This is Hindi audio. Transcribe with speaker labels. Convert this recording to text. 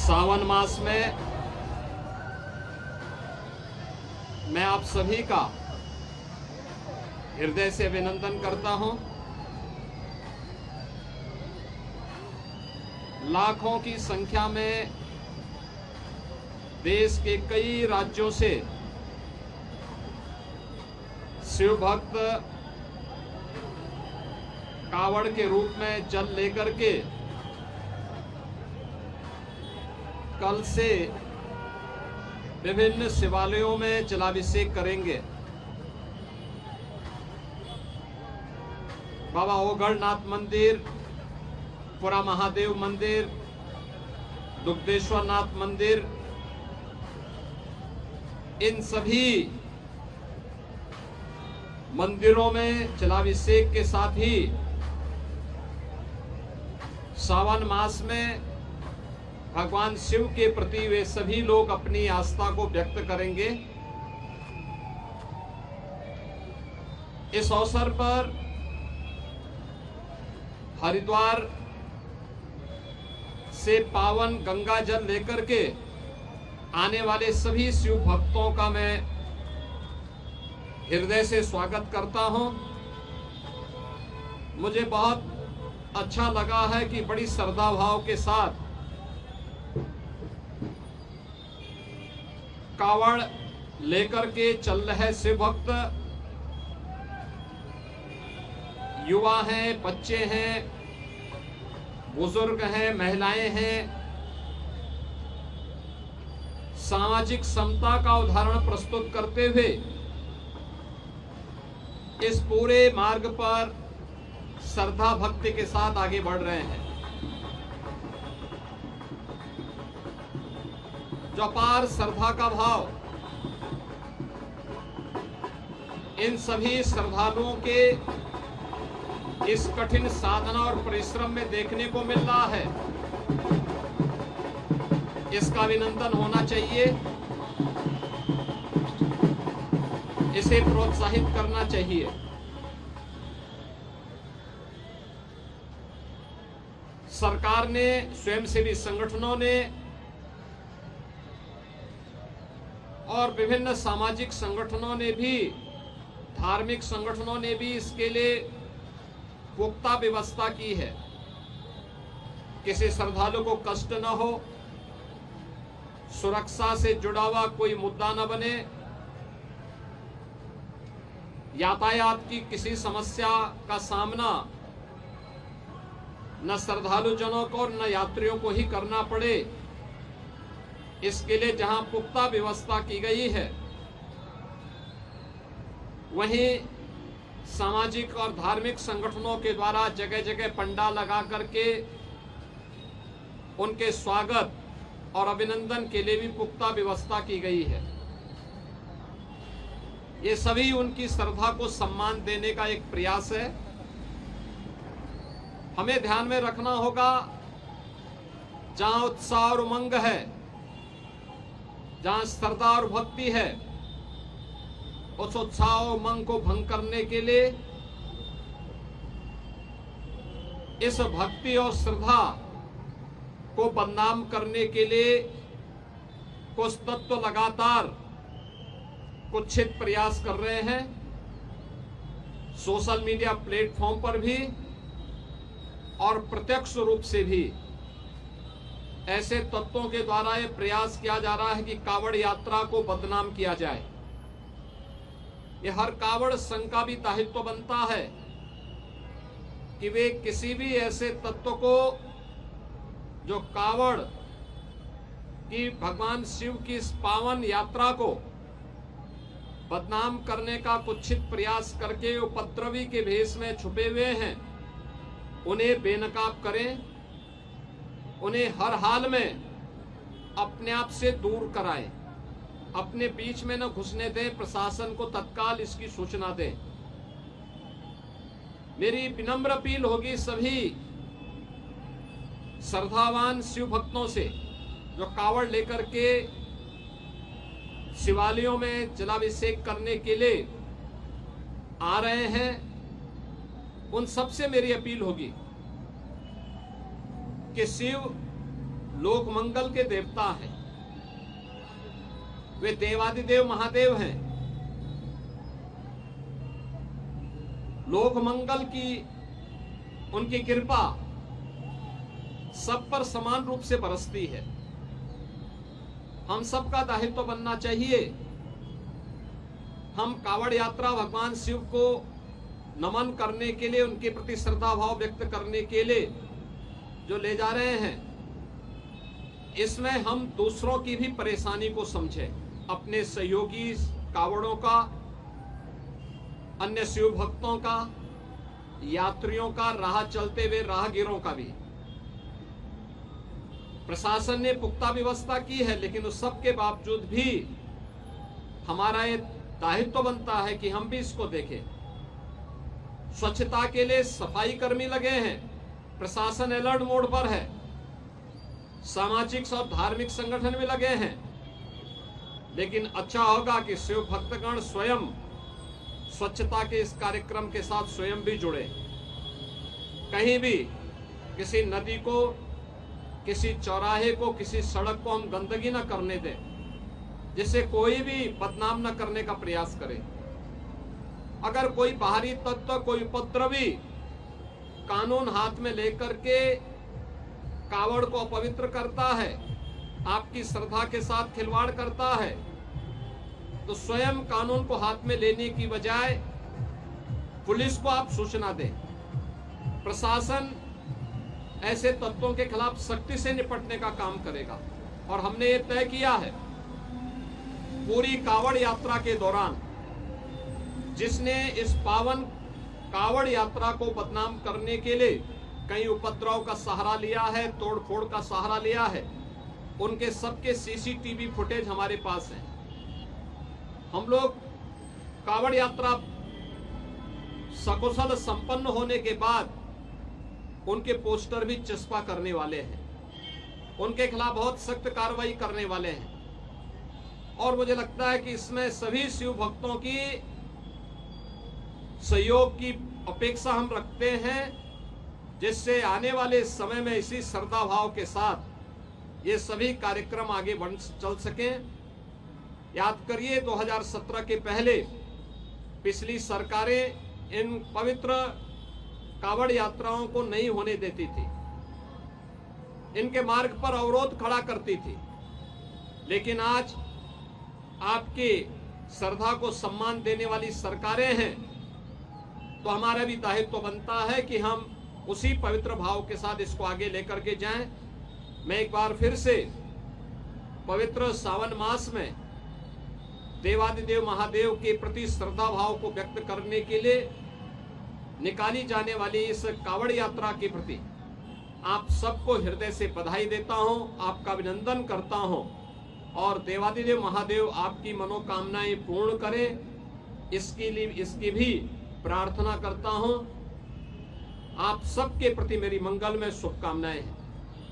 Speaker 1: सावन मास में मैं आप सभी का हृदय से अभिनंदन करता हूं। लाखों की संख्या में देश के कई राज्यों से शिव भक्त कावड़ के रूप में जल लेकर के कल से विभिन्न शिवालयों में जलाभिषेक करेंगे। बाबा ओगढ़नाथ मंदिर, पुरा महादेव मंदिर, दुग्धेश्वर नाथ मंदिर, इन सभी मंदिरों में जलाभिषेक के साथ ही सावन मास में भगवान शिव के प्रति वे सभी लोग अपनी आस्था को व्यक्त करेंगे। इस अवसर पर हरिद्वार से पावन गंगा जल लेकर के आने वाले सभी शिव भक्तों का मैं हृदय से स्वागत करता हूं। मुझे बहुत अच्छा लगा है कि बड़ी श्रद्धा भाव के साथ कावड़ लेकर के चल रहे शिव भक्त, युवा हैं, बच्चे हैं, बुजुर्ग हैं, महिलाएं हैं। सामाजिक समता का उदाहरण प्रस्तुत करते हुए इस पूरे मार्ग पर श्रद्धा भक्ति के साथ आगे बढ़ रहे हैं। जो अपार श्रद्धा का भाव इन सभी श्रद्धालुओं के इस कठिन साधना और परिश्रम में देखने को मिल रहा है, इसका अभिनंदन होना चाहिए। इसे प्रोत्साहित करना चाहिए। सरकार ने, स्वयंसेवी संगठनों ने और विभिन्न सामाजिक संगठनों ने भी, धार्मिक संगठनों ने भी इसके लिए पुख्ता व्यवस्था की है। किसी श्रद्धालु को कष्ट न हो, सुरक्षा से जुड़ा हुआ कोई मुद्दा न बने, यातायात की किसी समस्या का सामना न श्रद्धालु जनों को और न यात्रियों को ही करना पड़े, इसके लिए जहां पुख्ता व्यवस्था की गई है, वहीं सामाजिक और धार्मिक संगठनों के द्वारा जगह जगह पंडाल लगा करके उनके स्वागत और अभिनंदन के लिए भी पुख्ता व्यवस्था की गई है। ये सभी उनकी श्रद्धा को सम्मान देने का एक प्रयास है। हमें ध्यान में रखना होगा, जहां उत्साह और उमंग है, जहां श्रद्धा और भक्ति है, उस उत्साह और उमंग को भंग करने के लिए, इस भक्ति और श्रद्धा को बदनाम करने के लिए कुछ तत्व लगातार कुत्सित प्रयास कर रहे हैं। सोशल मीडिया प्लेटफॉर्म पर भी और प्रत्यक्ष रूप से भी ऐसे तत्वों के द्वारा यह प्रयास किया जा रहा है कि कावड़ यात्रा को बदनाम किया जाए। यह हर कावड़ संघ का भी दायित्व बनता है कि वे किसी भी ऐसे तत्व को जो कावड़ की, भगवान शिव की इस पावन यात्रा को बदनाम करने का कुत्सित प्रयास करके उपद्रवी के भेष में छुपे हुए हैं, उन्हें बेनकाब करें, उन्हें हर हाल में अपने आप से दूर कराएं, अपने बीच में न घुसने दें, प्रशासन को तत्काल इसकी सूचना दें। मेरी विनम्र अपील होगी सभी श्रद्धावान शिव भक्तों से जो कावड़ लेकर के शिवालयों में जलाभिषेक करने के लिए आ रहे हैं, उन सबसे मेरी अपील होगी कि शिव लोक मंगल के देवता हैं, वे देवादिदेव महादेव हैं। लोक मंगल की उनकी कृपा सब पर समान रूप से बरसती है। हम सबका दायित्व बनना चाहिए, हम कावड़ यात्रा भगवान शिव को नमन करने के लिए, उनके प्रति श्रद्धा भाव व्यक्त करने के लिए जो ले जा रहे हैं, इसमें हम दूसरों की भी परेशानी को समझें, अपने सहयोगी कावड़ों का, अन्य शिव भक्तों का, यात्रियों का, राह चलते हुए राहगीरों का भी। प्रशासन ने पुख्ता व्यवस्था की है, लेकिन उस सब के बावजूद भी हमारा ये दायित्व बनता है कि हम भी इसको देखें। स्वच्छता के लिए सफाई कर्मी लगे हैं, प्रशासन अलर्ट मोड पर है, सामाजिक और धार्मिक संगठन भी लगे हैं, लेकिन अच्छा होगा कि शिव भक्तगण स्वयं स्वच्छता के इस कार्यक्रम के साथ स्वयं भी जुड़े। कहीं भी किसी नदी को, किसी चौराहे को, किसी सड़क को हम गंदगी न करने दें, जिससे कोई भी बदनाम न करने का प्रयास करे। अगर कोई बाहरी तत्व, कोई उपद्रवी कानून हाथ में लेकर के कावड़ को अपवित्र करता है, आपकी श्रद्धा के साथ खिलवाड़ करता है, तो स्वयं कानून को हाथ में लेने की बजाय पुलिस को आप सूचना दें। प्रशासन ऐसे तत्वों के खिलाफ सख्ती से निपटने का काम करेगा। और हमने ये तय किया है, पूरी कावड़ यात्रा के दौरान जिसने इस पावन कावड़ यात्रा को बदनाम करने के लिए कई उपद्रव का सहारा लिया है, तोड़फोड़ का सहारा लिया है, उनके सबके सीसीटीवी फुटेज हमारे पास है। हम लोग कावड़ यात्रा सकुशल संपन्न होने के बाद उनके पोस्टर भी चस्पा करने वाले हैं, उनके खिलाफ बहुत सख्त कार्रवाई करने वाले हैं। और मुझे लगता है कि इसमें सभी शिव भक्तों की सहयोग की अपेक्षा हम रखते हैं, जिससे आने वाले समय में इसी श्रद्धा भाव के साथ ये सभी कार्यक्रम आगे बढ़ चल सकें। याद करिए 2017 के पहले पिछली सरकारें इन पवित्र कावड़ यात्राओं को नहीं होने देती थी, इनके मार्ग पर अवरोध खड़ा करती थी। लेकिन आज आपकी श्रद्धा को सम्मान देने वाली सरकारें हैं, तो हमारा भी दायित्व बनता है कि हम उसी पवित्र भाव के साथ इसको आगे लेकर के जाएं। मैं एक बार फिर से पवित्र सावन मास में देवादिदेव महादेव के प्रति श्रद्धा भाव को व्यक्त करने के लिए निकाली जाने वाली इस कावड़ यात्रा के प्रति आप सबको हृदय से बधाई देता हूं, आपका अभिनंदन करता हूं, और देवादिदेव महादेव आपकी मनोकामनाएं पूर्ण करें, इसकी भी प्रार्थना करता हूं। आप सबके प्रति मेरी मंगलमय शुभकामनाएं हैं।